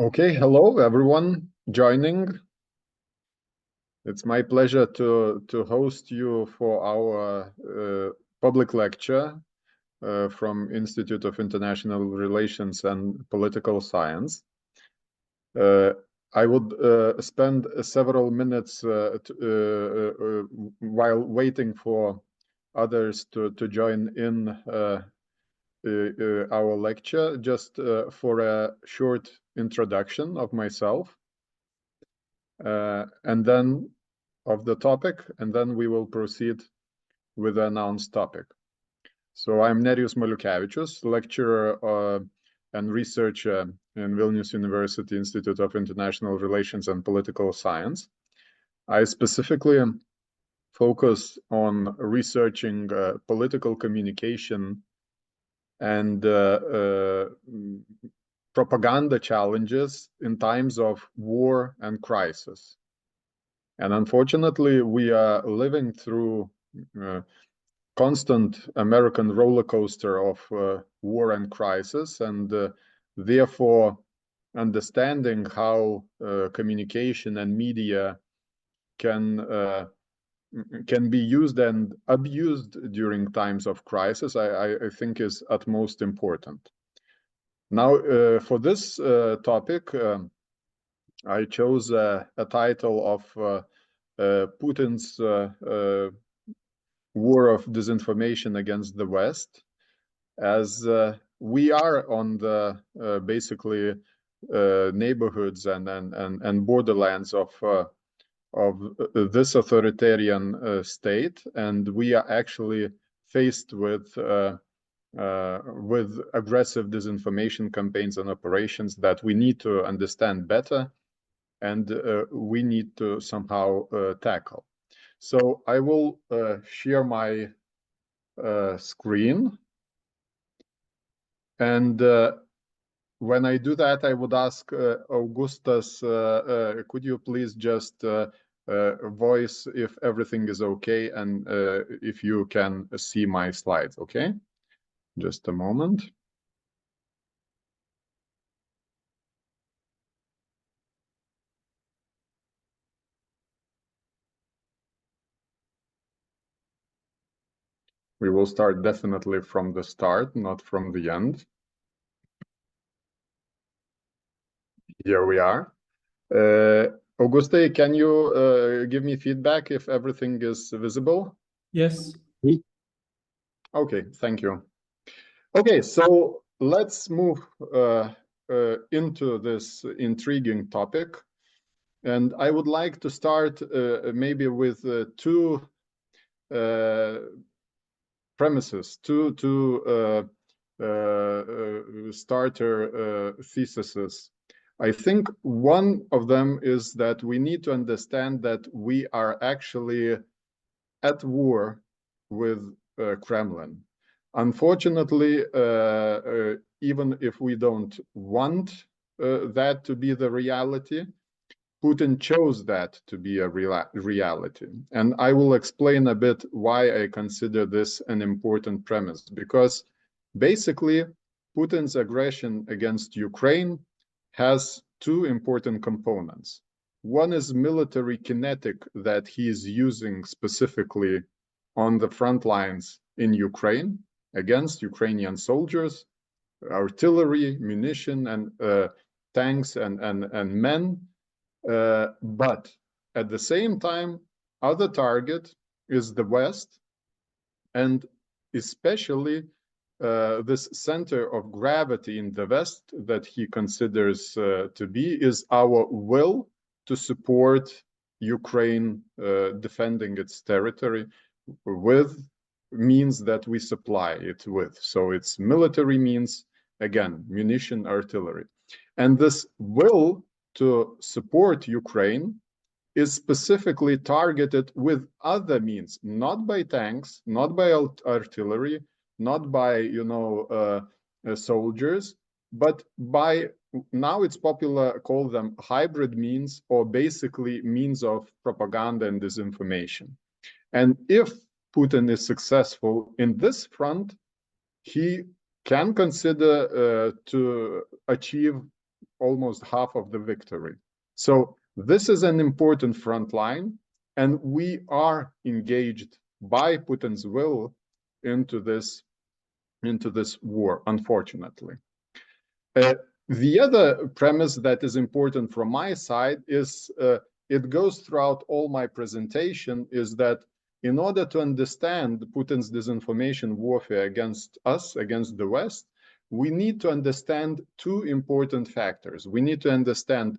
Okay, hello everyone joining. It's my pleasure to host you for our public lecture from Institute of International Relations and Political Science. I would spend several minutes while waiting for others to join in our lecture, just for a short introduction of myself. And then of the topic, and then we will proceed with the announced topic. So I'm Nerijus Maliukevičius, lecturer and researcher in Vilnius University Institute of International Relations and Political Science. I specifically focus on researching political communication and propaganda challenges in times of war and crisis. And unfortunately, we are living through constant American roller coaster of war and crisis, and therefore understanding how communication and media can be used and abused during times of crisis, I think is utmost important. Now, for this topic, I chose a title of Putin's war of disinformation against the West, as we are on the basically neighborhoods and borderlands of this authoritarian state, and we are actually faced with aggressive disinformation campaigns and operations that we need to understand better, and we need to somehow tackle. So I will share my screen, and when I do that, I would ask Augustas, could you please just voice if everything is okay and if you can see my slides, okay? Just a moment. We will start definitely from the start, not from the end. Here we are. Auguste, can you give me feedback if everything is visible? Yes. Okay, thank you. Okay, so let's move into this intriguing topic. And I would like to start maybe with two premises, two starter theses. I think one of them is that we need to understand that we are actually at war with Kremlin. Unfortunately, even if we don't want that to be the reality, Putin chose that to be a reality. And I will explain a bit why I consider this an important premise, because basically Putin's aggression against Ukraine has two important components. One is military kinetic that he is using specifically on the front lines in Ukraine against Ukrainian soldiers, artillery, munition, and tanks and men. But at the same time, other target is the West, and especially this center of gravity in the West that he considers to be is our will to support Ukraine defending its territory with means that we supply it with. So it's military means, again, munition, artillery. And this will to support Ukraine is specifically targeted with other means, not by tanks, not by artillery, not by, soldiers, but by, now it's popular call them hybrid means, or basically means of propaganda and disinformation. And if Putin is successful in this front, he can consider to achieve almost half of the victory. So this is an important front line, and we are engaged by Putin's will into this war, unfortunately. The other premise that is important from my side is, it goes throughout all my presentation, is that in order to understand Putin's disinformation warfare against us, against the West, we need to understand two important factors. We need to understand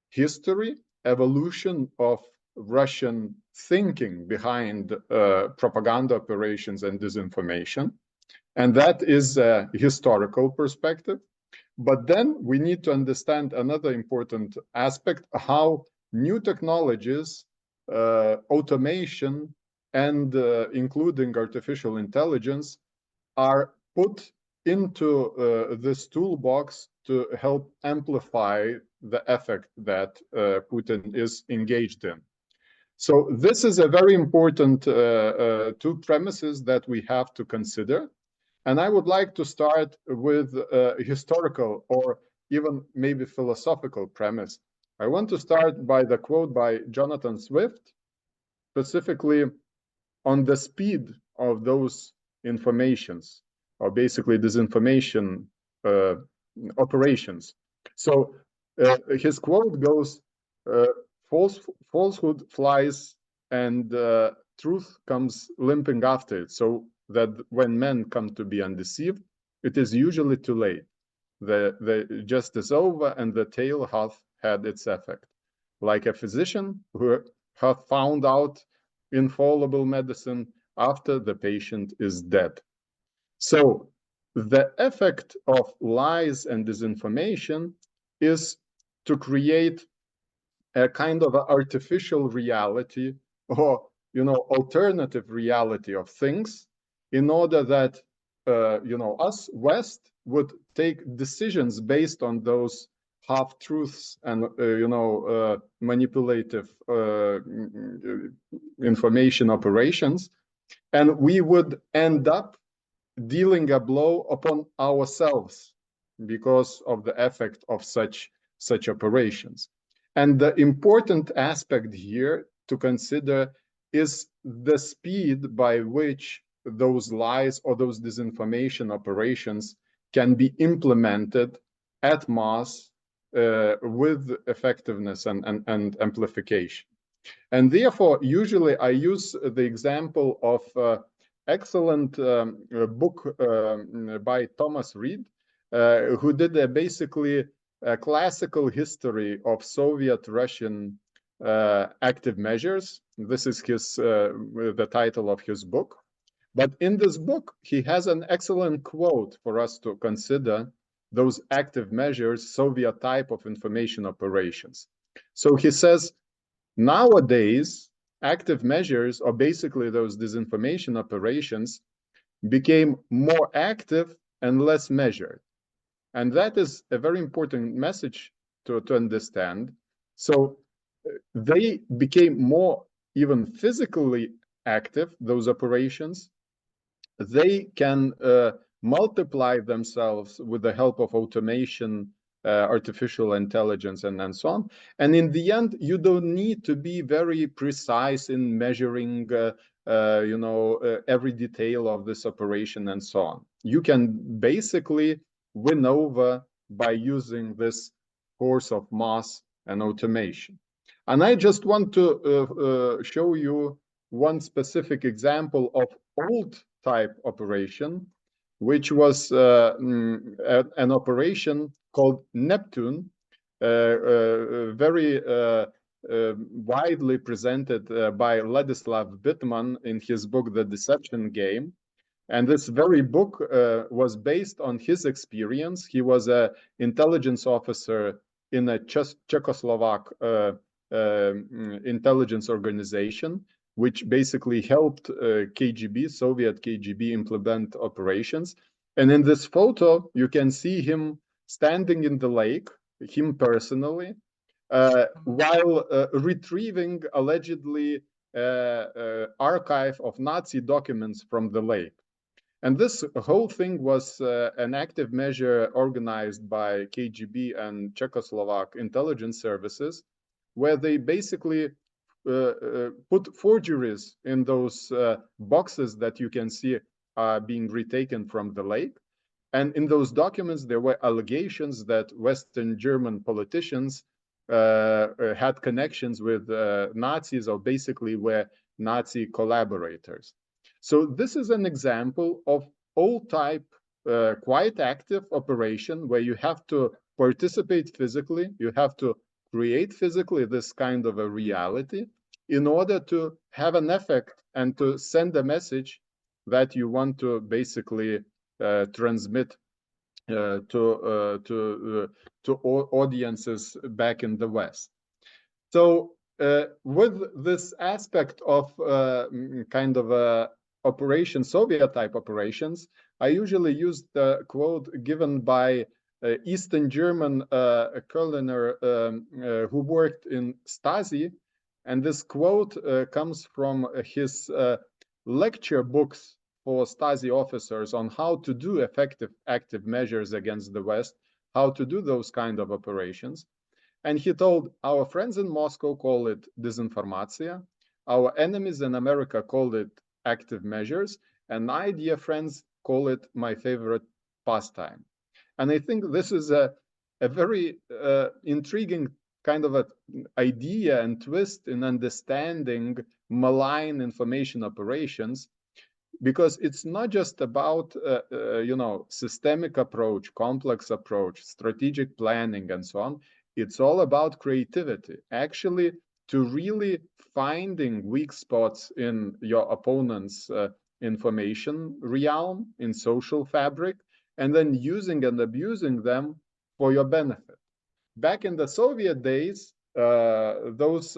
history, evolution of Russian thinking behind propaganda operations and disinformation. And that is a historical perspective. But then we need to understand another important aspect, how new technologies, automation, and including artificial intelligence are put into this toolbox to help amplify the effect that Putin is engaged in. So this is a very important two premises that we have to consider. And I would like to start with a historical or even maybe philosophical premise. I want to start by the quote by Jonathan Swift, specifically on the speed of those informations, or basically disinformation operations. So his quote goes, falsehood flies and truth comes limping after it. So that when men come to be undeceived, it is usually too late. The jest is over and the tale hath had its effect. Like a physician who hath found out infallible medicine after the patient is dead. So the effect of lies and disinformation is to create a kind of artificial reality, or alternative reality of things, in order that us West would take decisions based on those half-truths and manipulative information operations, and we would end up dealing a blow upon ourselves because of the effect of such operations. And the important aspect here to consider is the speed by which those lies or those disinformation operations can be implemented at mass with effectiveness and amplification. And therefore, usually I use the example of excellent book by Thomas Reed, who did basically a classical history of Soviet-Russian active measures. This is the title of his book. But in this book, he has an excellent quote for us to consider those active measures, Soviet type of information operations. So he says, nowadays, active measures, or basically those disinformation operations, became more active and less measured. And that is a very important message to understand. So they became more even physically active, those operations. They can multiply themselves with the help of automation, artificial intelligence, and so on. And in the end, you don't need to be very precise in measuring every detail of this operation and so on. You can basically win over by using this force of mass and automation. And I just want to show you one specific example of old type operation, which was an operation called Neptune, very widely presented by Ladislav Bittman in his book, The Deception Game. And this very book was based on his experience. He was an intelligence officer in a Czechoslovak intelligence organization, which basically helped KGB, Soviet KGB, implement operations. And in this photo, you can see him standing in the lake, him personally, while retrieving allegedly archive of Nazi documents from the lake. And this whole thing was an active measure organized by KGB and Czechoslovak intelligence services, where they basically put forgeries in those boxes that you can see being retaken from the lake. And in those documents, there were allegations that Western German politicians had connections with Nazis, or basically were Nazi collaborators. So this is an example of all type quite active operation where you have to participate physically, you have to create physically this kind of a reality in order to have an effect and to send a message that you want to basically transmit to audiences back in the West. So with this aspect of kind of Soviet type operations, I usually use the quote given by Eastern German colonel who worked in Stasi. And this quote comes from his lecture books for Stasi officers on how to do effective active measures against the West, how to do those kind of operations. And he told, our friends in Moscow call it disinformation, our enemies in America call it active measures, and I, dear friends, call it my favorite pastime. And I think this is a very intriguing kind of an idea and twist in understanding malign information operations, because it's not just about systemic approach, complex approach, strategic planning, and so on. It's all about creativity, actually, to really finding weak spots in your opponent's information realm, in social fabric, and then using and abusing them for your benefit. Back in the Soviet days, those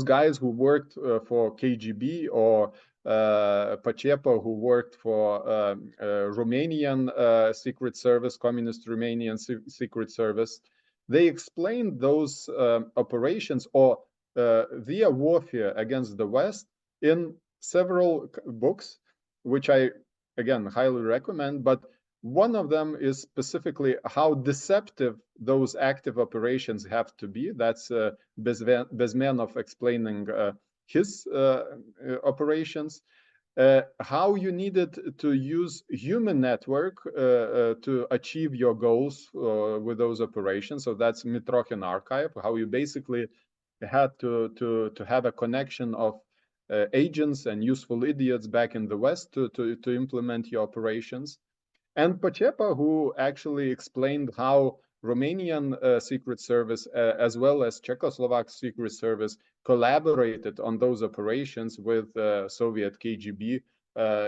guys who worked for KGB, or Pachepa, who worked for Romanian Secret Service, Communist Romanian Secret Service, they explained those operations or their warfare against the West in several books, which I, again, highly recommend. But one of them is specifically how deceptive those active operations have to be. That's Bezmenov explaining his operations. How you needed to use human network to achieve your goals with those operations. So that's Mitrokhin archive, how you basically had to have a connection of agents and useful idiots back in the West to implement your operations. And Pachepa, who actually explained how Romanian Secret Service, as well as Czechoslovak Secret Service, collaborated on those operations with Soviet KGB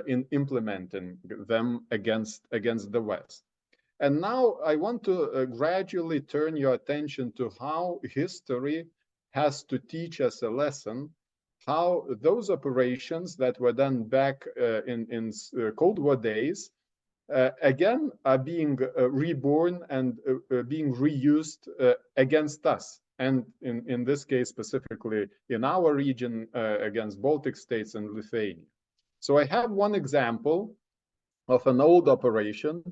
in implementing them against the West. And now I want to gradually turn your attention to how history has to teach us a lesson, how those operations that were done back in Cold War days again are being reborn and being reused against us. And in this case, specifically in our region, against Baltic states and Lithuania. So I have one example of an old operation,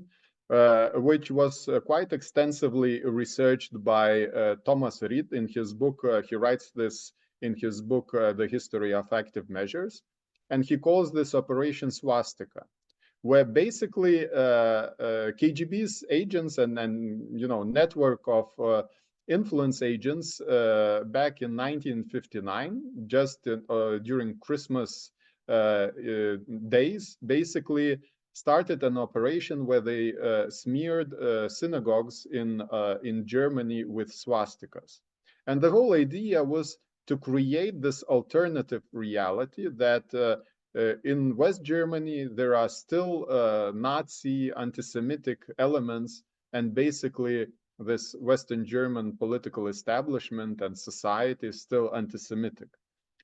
which was quite extensively researched by Thomas Reed in his book. He writes this in his book, The History of Active Measures. And he calls this Operation Swastika, where basically KGB's agents and network of influence agents back in 1959, just during Christmas days, basically started an operation where they smeared synagogues in Germany with swastikas. And the whole idea was to create this alternative reality that in West Germany, there are still Nazi anti-Semitic elements, and basically this Western German political establishment and society is still anti-Semitic.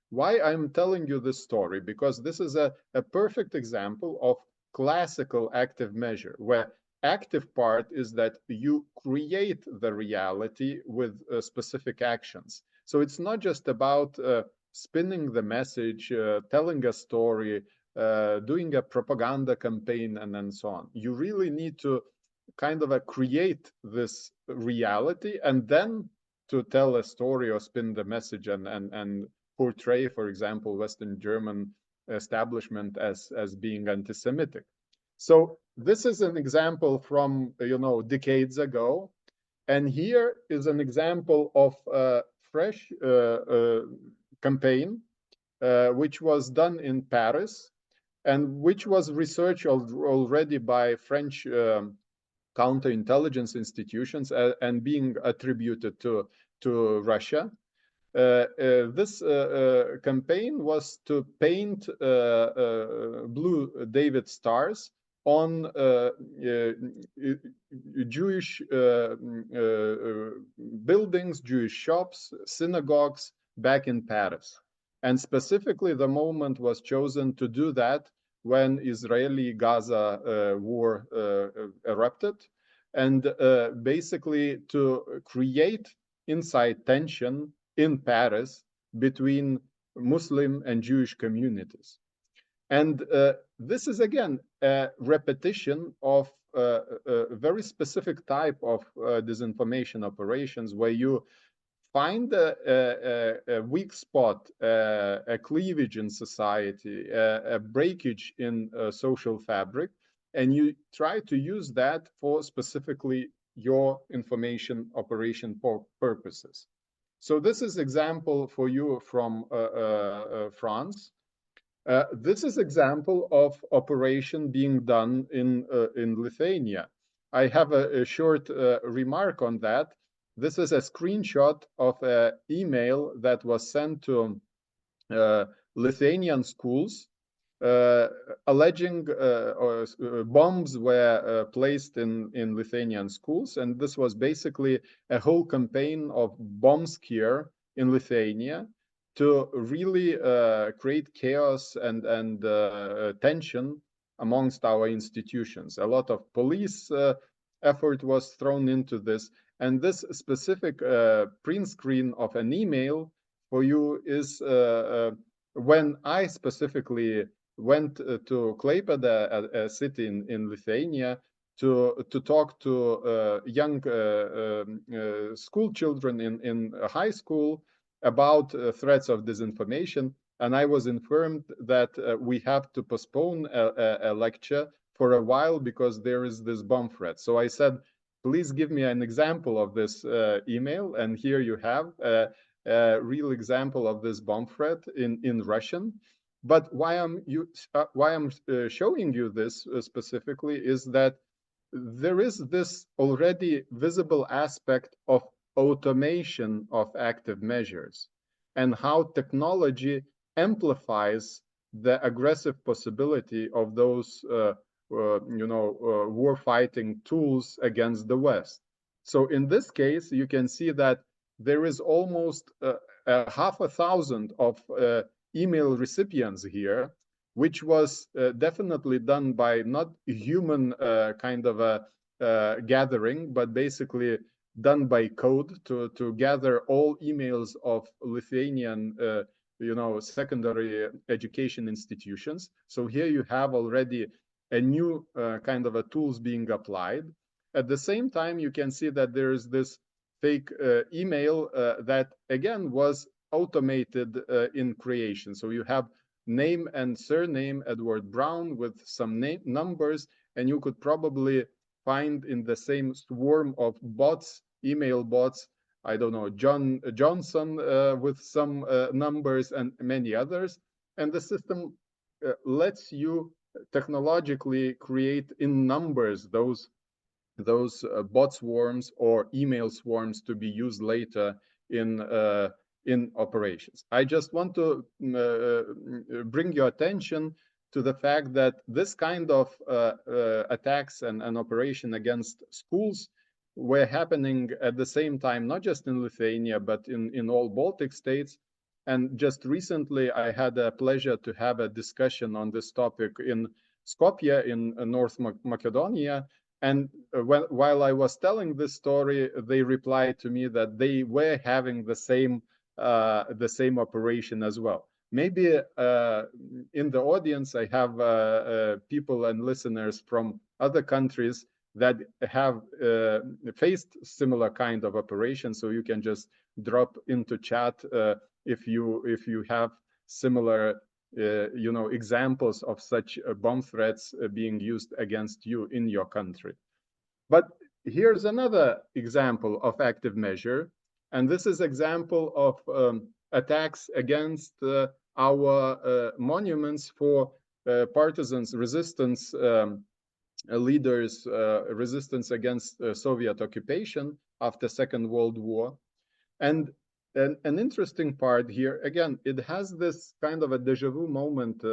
Why I'm telling you this story? Because this is a perfect example of classical active measure, where active part is that you create the reality with specific actions. So it's not just about spinning the message, telling a story, doing a propaganda campaign, and then so on. You really need to kind of create this reality and then to tell a story or spin the message and portray, for example, Western German establishment as being anti-Semitic. So this is an example from, decades ago. And here is an example of a fresh campaign, which was done in Paris and which was researched already by French counterintelligence institutions and being attributed to Russia. This campaign was to paint blue David stars on Jewish buildings, Jewish shops, synagogues back in Paris. And specifically, the moment was chosen to do that when Israeli-Gaza war erupted, and basically to create inside tension in Paris between Muslim and Jewish communities. And this is, again, a repetition of a very specific type of disinformation operations where you find a weak spot, a cleavage in society, a breakage in social fabric, and you try to use that for specifically your information operation purposes. So this is example for you from France. This is example of operation being done in Lithuania. I have a short remark on that. This is a screenshot of an email that was sent to Lithuanian schools alleging bombs were placed in Lithuanian schools. And this was basically a whole campaign of bomb scare in Lithuania to really create chaos and tension amongst our institutions. A lot of police effort was thrown into this. And this specific print screen of an email for you is when I specifically went to Klaipėda, a city in Lithuania, to talk to young school children in high school about threats of disinformation. And I was informed that we have to postpone a lecture for a while because there is this bomb threat. So I said, please give me an example of this email. And here you have a real example of this bomb threat in Russian. But why I'm showing you this specifically is that there is this already visible aspect of automation of active measures and how technology amplifies the aggressive possibility of those war-fighting tools against the West. So in this case, you can see that there is almost 500,000 of email recipients here, which was definitely done by not human kind of a gathering, but basically done by code to gather all emails of Lithuanian secondary education institutions. So here you have already a new kind of a tools being applied. At the same time, you can see that there is this fake email that again was automated in creation. So you have name and surname Edward Brown with some numbers, and you could probably find in the same swarm of bots, email bots, I don't know, John Johnson with some numbers and many others. And the system lets you technologically create in numbers those bot swarms or email swarms to be used later in operations. I just want to bring your attention to the fact that this kind of attacks and operation against schools were happening at the same time, not just in Lithuania, but in all Baltic states. And just recently, I had a pleasure to have a discussion on this topic in Skopje in North Macedonia. And while I was telling this story, they replied to me that they were having the same operation as well. Maybe in the audience, I have people and listeners from other countries that have faced similar kind of operations. So you can just drop into chat if you have similar examples of such bomb threats being used against you in your country. But here's another example of active measure, and this is example of attacks against our monuments for partisans, resistance leaders, resistance against Soviet occupation after Second World War. And an interesting part here, again, it has this kind of a deja vu moment.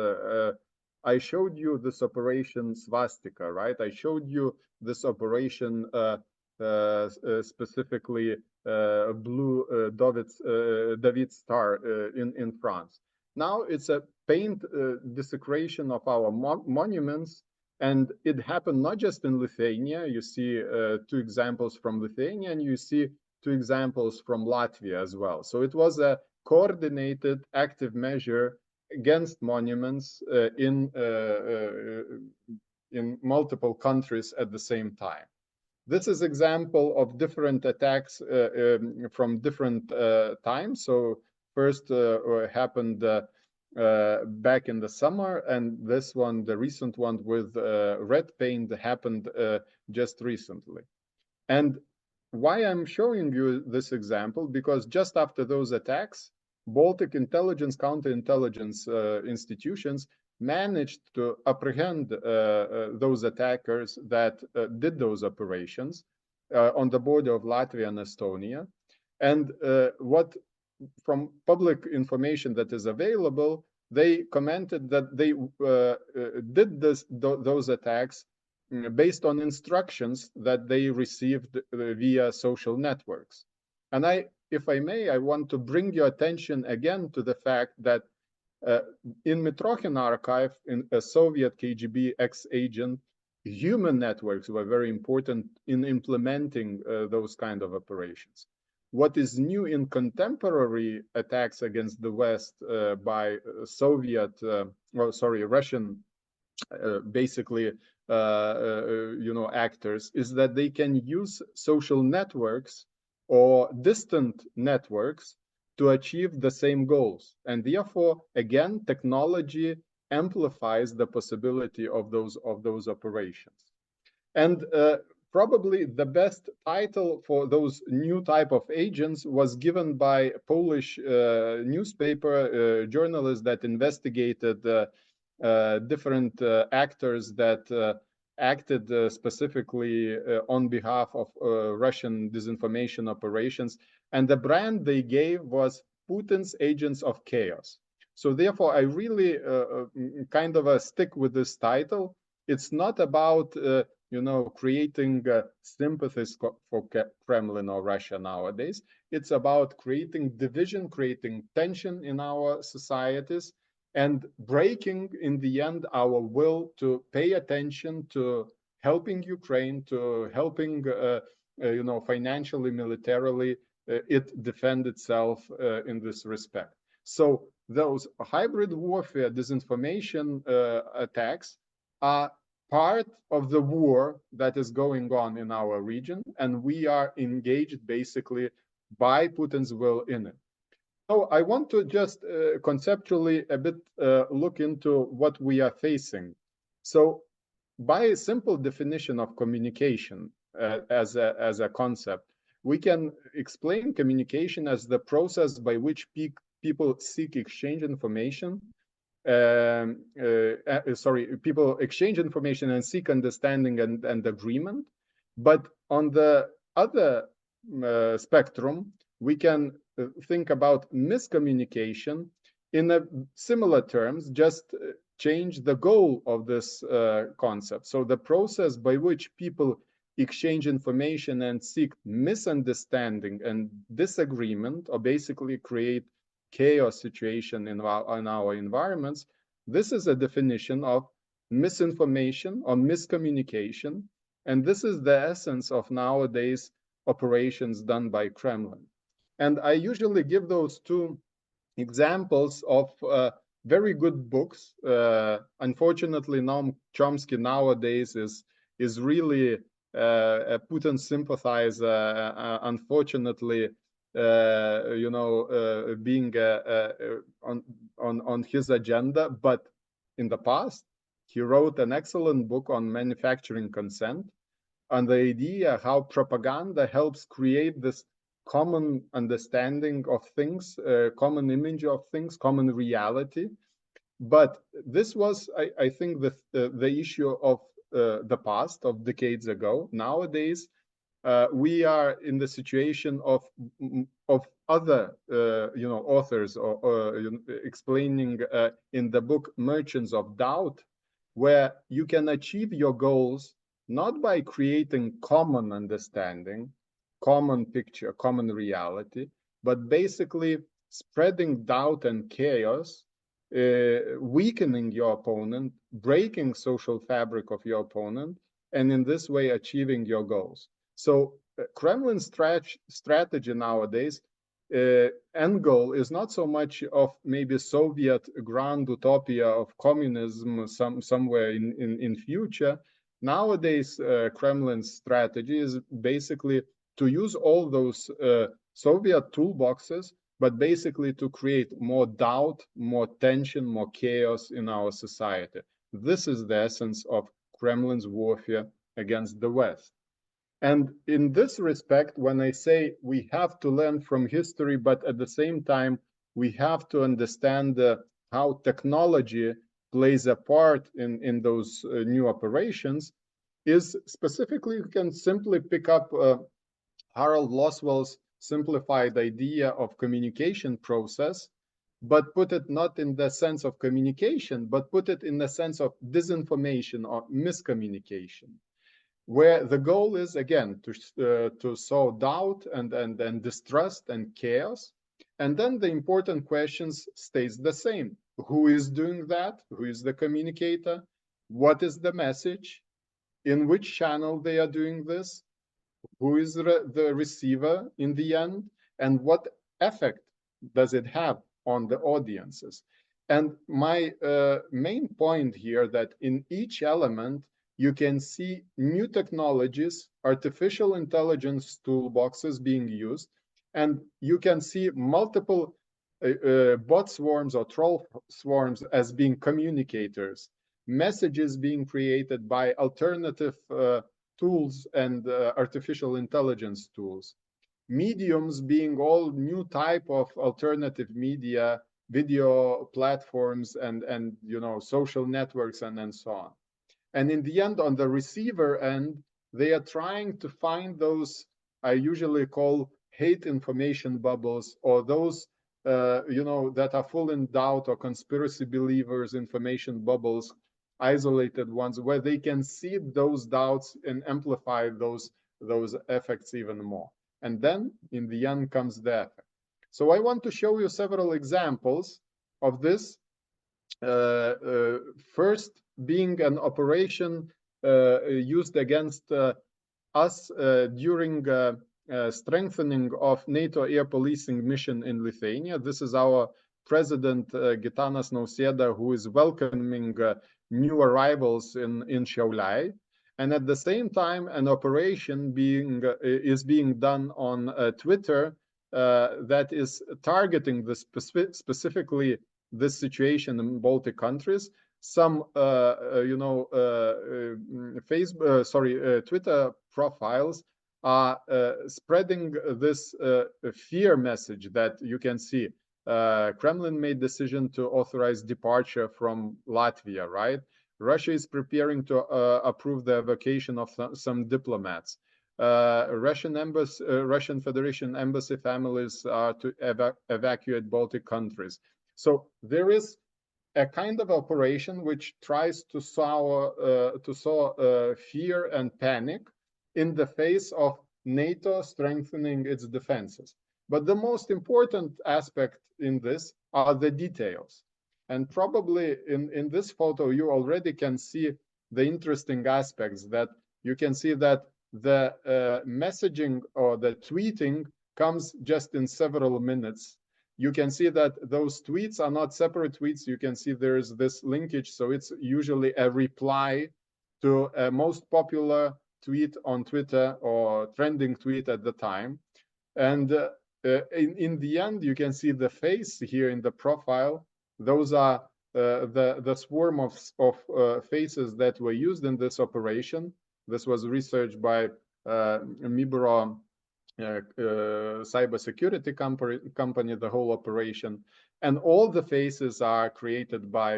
I showed you this operation Swastika, right? I showed you this operation specifically blue David star in France. Now it's a paint desecration of our monuments, and it happened not just in Lithuania. You see two examples from Lithuania, and you see two examples from Latvia as well. So it was a coordinated active measure against monuments in multiple countries at the same time. This is example of different attacks from different times. So first happened back in the summer, and this one, the recent one with red paint, happened just recently. And why I'm showing you this example, because just after those attacks, Baltic intelligence, counterintelligence institutions managed to apprehend those attackers that did those operations on the border of Latvia and Estonia. And what, from public information that is available, they commented that they did those attacks based on instructions that they received via social networks. And if I may, I want to bring your attention again to the fact that in Mitrokhin archive, in a Soviet KGB ex-agent, human networks were very important in implementing those kind of operations. What is new in contemporary attacks against the West by Russian, basically, actors, is that they can use social networks or distant networks to achieve the same goals. And therefore, again, technology amplifies the possibility of those operations. And probably the best title for those new type of agents was given by a Polish newspaper journalist that investigated different actors that acted specifically on behalf of Russian disinformation operations. And the brand they gave was Putin's Agents of Chaos. So therefore, I really kind of stick with this title. It's not about creating sympathies for Kremlin or Russia nowadays. It's about creating division, creating tension in our societies, and breaking, in the end, our will to pay attention to helping Ukraine, to helping, financially, militarily, it defend itself in this respect. So those hybrid warfare, disinformation attacks are part of the war that is going on in our region, and we are engaged basically by Putin's will in it. So I want to just conceptually a bit look into what we are facing. So by a simple definition of communication as a concept, we can explain communication as the process by which people seek exchange information. People exchange information and seek understanding and agreement. But on the other spectrum, we can think about miscommunication in a similar terms, just change the goal of this concept. So the process by which people exchange information and seek misunderstanding and disagreement, or basically create chaos situation in our environments, this is a definition of misinformation or miscommunication. And this is the essence of nowadays operations done by Kremlin. And I usually give those two examples of very good books. Unfortunately, Noam Chomsky nowadays is really a Putin sympathizer. Unfortunately, being on his agenda. But in the past, he wrote an excellent book on manufacturing consent, on the idea how propaganda helps create this common understanding of things, common image of things, common reality. But this was, I think, the issue of the past, of decades ago. Nowadays, we are in the situation of other authors or explaining in the book Merchants of Doubt, where you can achieve your goals not by creating common understanding, common picture, common reality, but basically spreading doubt and chaos, weakening your opponent, breaking social fabric of your opponent, and in this way achieving your goals. So Kremlin's strategy nowadays, end goal is not so much of maybe Soviet grand utopia of communism somewhere in future. Nowadays, Kremlin's strategy is basically to use all those Soviet toolboxes, but basically to create more doubt, more tension, more chaos in our society. This is the essence of Kremlin's warfare against the West. And in this respect, when I say we have to learn from history, but at the same time, we have to understand how technology plays a part in those new operations, is specifically, you can simply pick up Harold Loswell's simplified idea of communication process, but put it not in the sense of communication, but put it in the sense of disinformation or miscommunication, where the goal is, again, to sow doubt and distrust and chaos. And then the important questions stays the same. Who is doing that? Who is the communicator? What is the message? In which channel they are doing this? Who is the receiver in the end? And what effect does it have on the audiences? And my main point here, that in each element, you can see new technologies, artificial intelligence toolboxes being used, and you can see multiple bot swarms or troll swarms as being communicators, messages being created by alternative tools and artificial intelligence tools, mediums being all new type of alternative media, video platforms, and social networks, and so on. And in the end, on the receiver end, they are trying to find those I usually call hate information bubbles, or those that are full in doubt or conspiracy believers information bubbles, isolated ones, where they can see those doubts and amplify those effects even more. And then in the end comes the effect. So I want to show you several examples of this. First being an operation used against us during strengthening of NATO air policing mission in Lithuania. This is our President Gitanas Nausėda, who is welcoming new arrivals in Šiauliai. And at the same time, an operation is being done on Twitter that is targeting the specifically this situation in Baltic countries. Some Twitter profiles are spreading this fear message that you can see. Kremlin made decision to authorize departure from Latvia, right? Russia is preparing to approve the evacuation of some diplomats. Russian Federation embassy families are to evacuate Baltic countries. So there is a kind of operation which tries to sow fear and panic in the face of NATO strengthening its defenses. But the most important aspect in this are the details. And probably in this photo, you already can see the interesting aspects, that you can see that the messaging or the tweeting comes just in several minutes. you can see that those tweets are not separate tweets. You can see there's this linkage. So it's usually a reply to a most popular tweet on Twitter or trending tweet at the time. And in the end, you can see the face here in the profile. Those are the swarm of faces that were used in this operation. This was researched by Mibro cybersecurity company, the whole operation. And all the faces are created by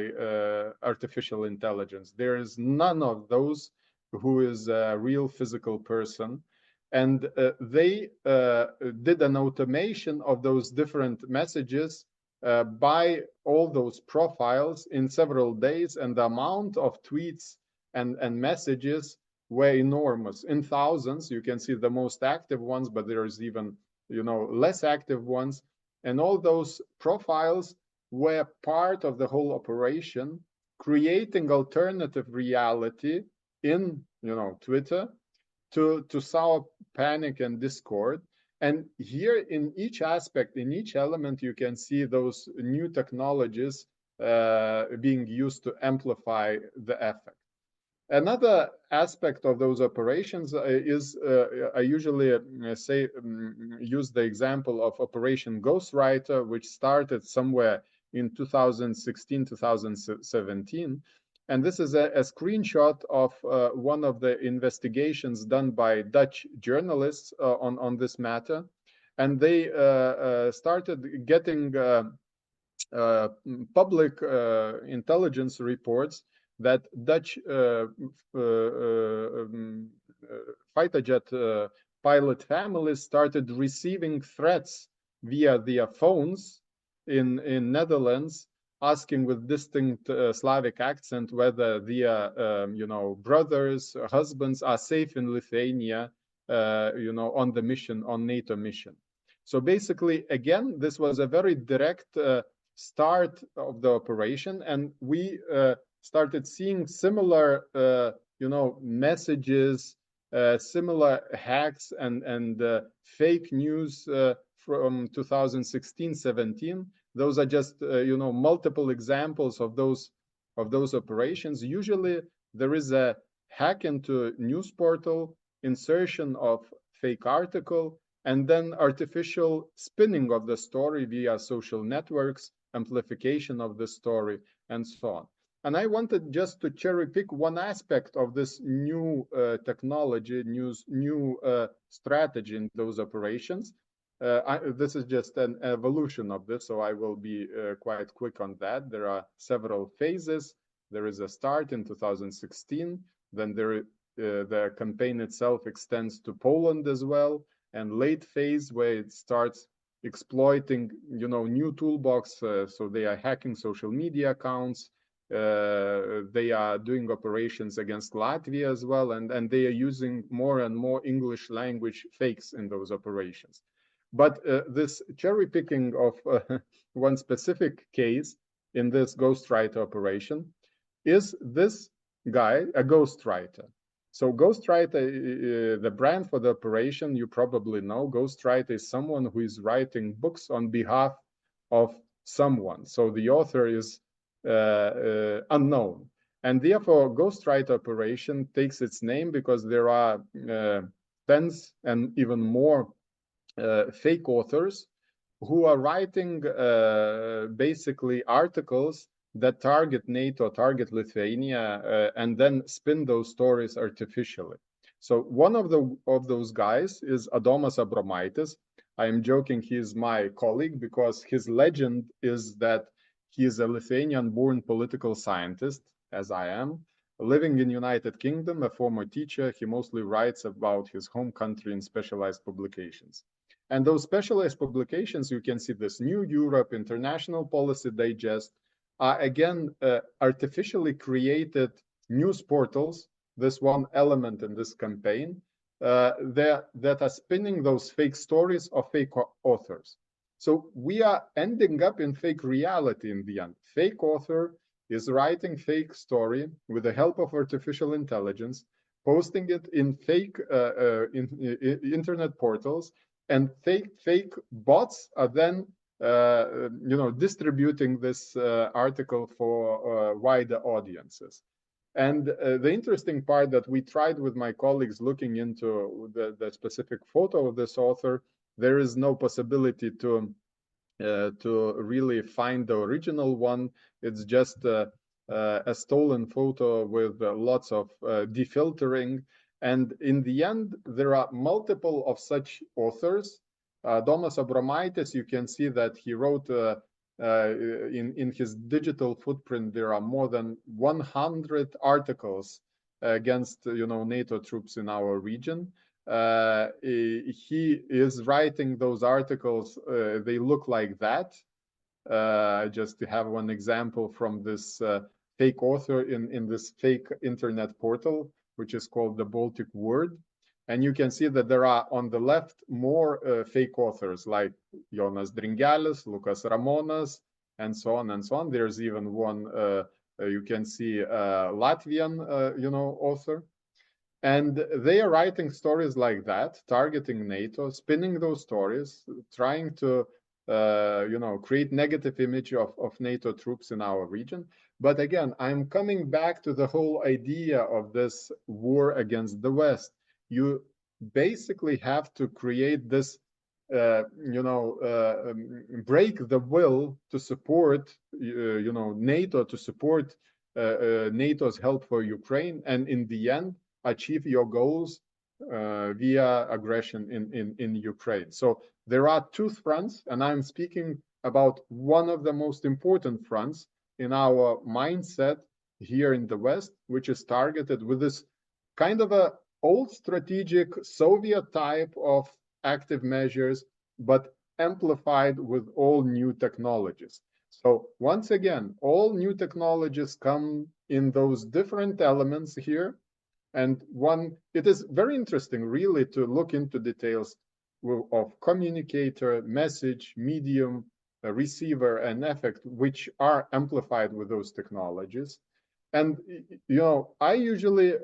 artificial intelligence. There is none of those who is a real physical person. And they did an automation of those different messages by all those profiles in several days, and the amount of tweets and messages were enormous, in thousands. You can see the most active ones, but there's even, you know, less active ones. And all those profiles were part of the whole operation, creating alternative reality in, you know, Twitter to sow panic and discord. And here in each aspect, in each element, you can see those new technologies being used to amplify the effect. Another aspect of those operations is, I usually use the example of Operation Ghostwriter, which started somewhere in 2016, 2017. And this is a screenshot of one of the investigations done by Dutch journalists on this matter. And they started getting public intelligence reports that Dutch fighter jet pilot families started receiving threats via their phones in Netherlands, asking with distinct Slavic accent whether their you know, brothers, husbands are safe in Lithuania, you know, on the mission, on NATO mission. So basically, again, this was a very direct start of the operation, and we started seeing similar, you know, messages, similar hacks and fake news from 2016-17. Those are just, you know, multiple examples of those operations. Usually, there is a hack into news portal, insertion of fake article, and then artificial spinning of the story via social networks, amplification of the story, and so on. And I wanted just to cherry pick one aspect of this new technology, new strategy in those operations. This is just an evolution of this, so I will be quite quick on that. There are several phases. There is a start in 2016, then the campaign itself extends to Poland as well, and late phase where it starts exploiting, you know, new toolbox. So they are hacking social media accounts. They are doing operations against Latvia as well, and they are using more and more English language fakes in those operations. But this cherry picking of one specific case in this ghostwriter operation is this guy, a ghostwriter. So ghostwriter, the brand for the operation, you probably know. Ghostwriter is someone who is writing books on behalf of someone. So the author is unknown. And therefore, ghostwriter operation takes its name because there are tens and even more fake authors who are writing basically articles that target NATO, target Lithuania, and then spin those stories artificially. So one of those guys is Adomas Abromaitis. I am joking, he is my colleague because his legend is that he is a Lithuanian-born political scientist, as I am, living in United Kingdom, a former teacher. He mostly writes about his home country in specialized publications. And those specialized publications, you can see this New Europe, International Policy Digest, are again artificially created news portals, this one element in this campaign, that are spinning those fake stories of fake authors. So we are ending up in fake reality in the end. Fake author is writing fake story with the help of artificial intelligence, posting it in fake internet portals, and fake bots are then distributing this article for wider audiences. And the interesting part that we tried with my colleagues looking into the specific photo of this author, there is no possibility to really find the original one. It's just a stolen photo with lots of defiltering. And in the end, there are multiple of such authors. Domas Abromaitis, you can see that he wrote in his digital footprint, there are more than 100 articles against NATO troops in our region. He is writing those articles, they look like that. Just to have one example from this fake author in this fake internet portal, which is called the Baltic Word. And you can see that there are on the left more fake authors like Jonas Dringelis, Lukas Ramonas, and so on and so on. There's even one, you can see Latvian, author. And they are writing stories like that, targeting NATO, spinning those stories, trying to, create negative image of NATO troops in our region. But again, I'm coming back to the whole idea of this war against the West. You basically have to create this, break the will to support, NATO, to support NATO's help for Ukraine, and in the end, achieve your goals via aggression in Ukraine. So there are two fronts, and I'm speaking about one of the most important fronts in our mindset here in the West, which is targeted with this kind of a old strategic Soviet type of active measures, but amplified with all new technologies. So once again, all new technologies come in those different elements here. And it is very interesting really to look into details of communicator, message, medium, receiver, and effect, which are amplified with those technologies. And, I usually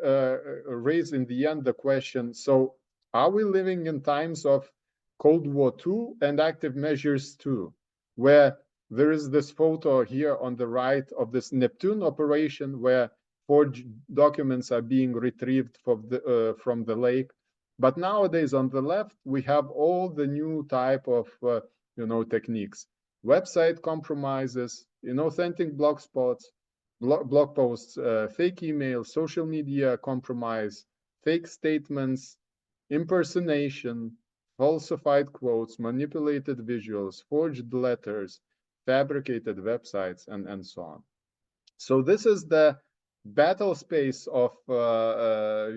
raise in the end the question, so are we living in times of Cold War II and active measures too, where there is this photo here on the right of this Neptune operation where forged documents are being retrieved from the lake. But nowadays on the left, we have all the new type of, techniques, website compromises, inauthentic blog posts, fake emails, social media compromise, fake statements, impersonation, falsified quotes, manipulated visuals, forged letters, fabricated websites, and so on. So this is the battle space of our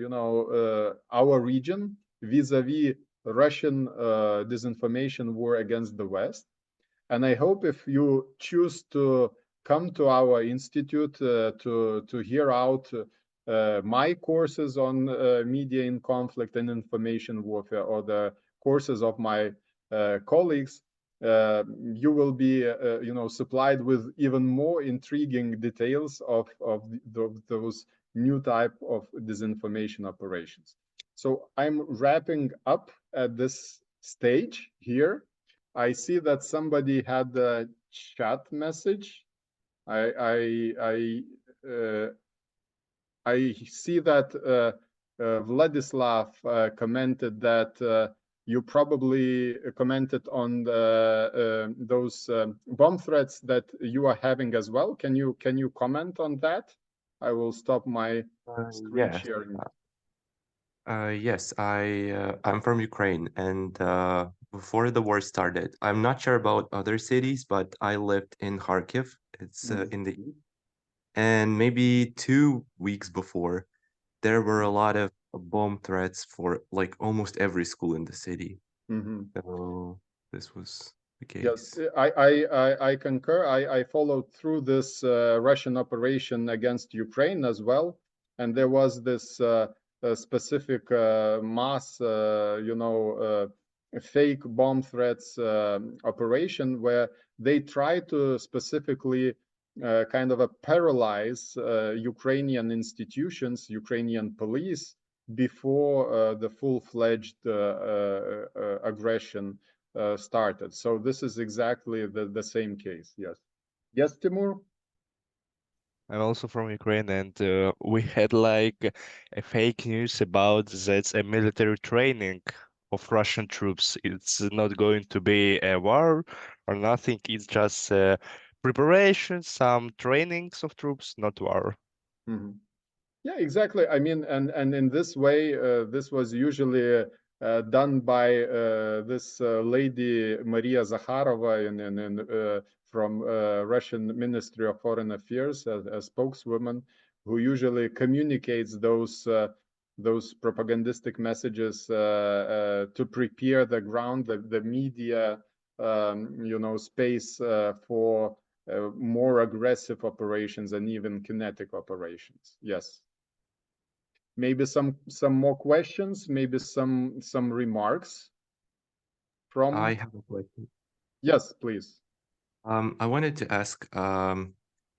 region vis-a-vis Russian disinformation war against the West. And I hope if you choose to come to our institute to hear out my courses on media in conflict and information warfare, or the courses of my colleagues, you will be, supplied with even more intriguing details of those new type of disinformation operations. So I'm wrapping up at this stage here. I see that somebody had a chat message. I see that Vladislav commented that you probably commented on those bomb threats that you are having as well. Can you comment on that? I will stop my screen sharing. Yes, I'm from Ukraine, and before the war started, I'm not sure about other cities, but I lived in Kharkiv. It's in the east, and maybe 2 weeks before, there were a lot of bomb threats for like almost every school in the city. So this was the case. Yes, I concur. I followed through this Russian operation against Ukraine as well, and there was this specific mass, fake bomb threats operation where they try to specifically kind of paralyze Ukrainian institutions, Ukrainian police, before the full-fledged aggression started. So this is exactly the same case. Yes. Yes, Timur? I'm also from Ukraine, and we had like a fake news about that's a military training of Russian troops. It's not going to be a war or nothing. It's just preparation, some trainings of troops, not war. Mhm. Yeah, exactly. I mean, and in this way, this was usually done by this lady Maria Zakharova from Russian Ministry of Foreign Affairs, a spokeswoman who usually communicates those propagandistic messages to prepare the ground, the media, space for more aggressive operations and even kinetic operations. Yes. Maybe some more questions, maybe some remarks from. I have a question. Yes, please. I wanted to ask,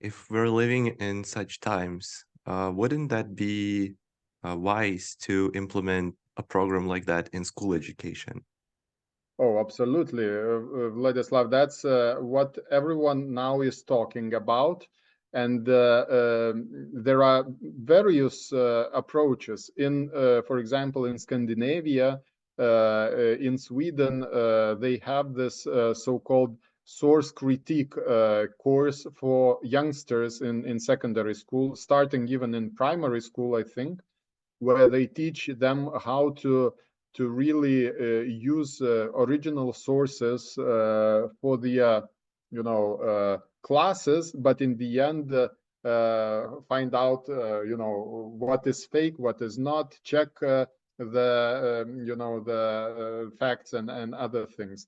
if we're living in such times, wouldn't that be wise to implement a program like that in school education? Oh, absolutely, Vladislav. That's what everyone now is talking about, and there are various approaches. For example, in Scandinavia, in Sweden, they have this so-called source critique course for youngsters in secondary school, starting even in primary school, I think, where they teach them how to really use original sources for the classes, but in the end find out what is fake, what is not, check the facts and other things.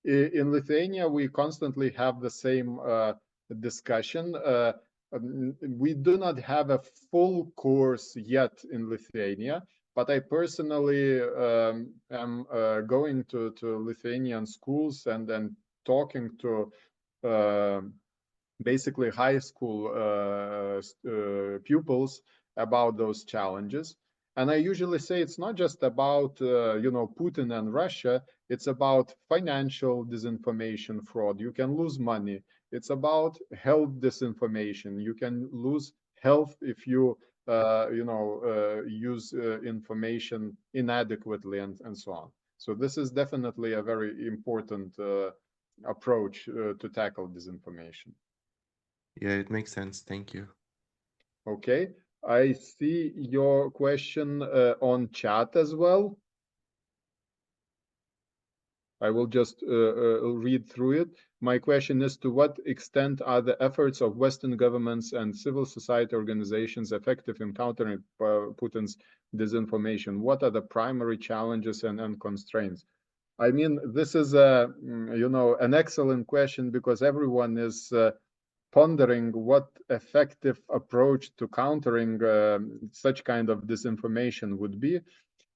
In Lithuania, we constantly have the same discussion. We do not have a full course yet in Lithuania, but I personally am going to Lithuanian schools and then talking to basically high school pupils about those challenges. And I usually say it's not just about Putin and Russia. It's about financial disinformation, fraud. You can lose money. It's about health disinformation. You can lose health if you use information inadequately and so on. So this is definitely a very important approach to tackle disinformation. Yeah, it makes sense. Thank you. Okay, I see your question on chat as well. I will just read through it. My question is, to what extent are the efforts of Western governments and civil society organizations effective in countering Putin's disinformation? What are the primary challenges and constraints? I mean, this is an excellent question, because everyone is pondering what effective approach to countering such kind of disinformation would be.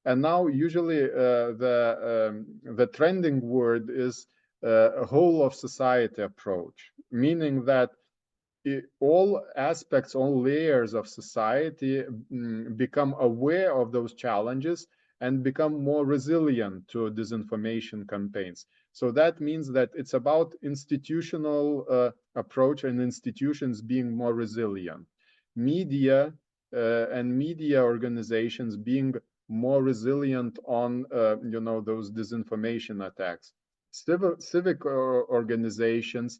And now usually the trending word is a whole of society approach, meaning that all aspects, all layers of society become aware of those challenges and become more resilient to disinformation campaigns. So that means that it's about institutional approach and institutions being more resilient. Media and media organizations being more resilient on those disinformation attacks. Civic organizations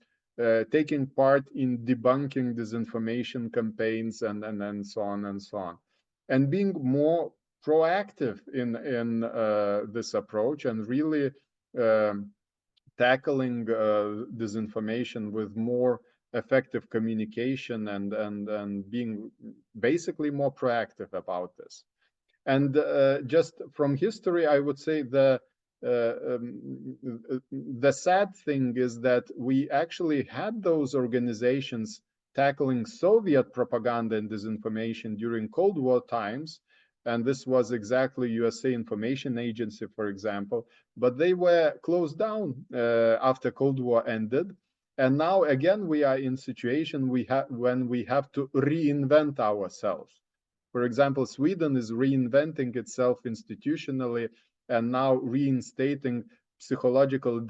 taking part in debunking disinformation campaigns and so on and so on, and being more proactive in this approach and really tackling disinformation with more effective communication and being basically more proactive about this. And just from history, I would say the sad thing is that we actually had those organizations tackling Soviet propaganda and disinformation during Cold War times. And this was exactly USA Information Agency, for example, but they were closed down after Cold War ended. And now again, we are in situation when we have to reinvent ourselves. For example, Sweden is reinventing itself institutionally and now reinstating psychological defense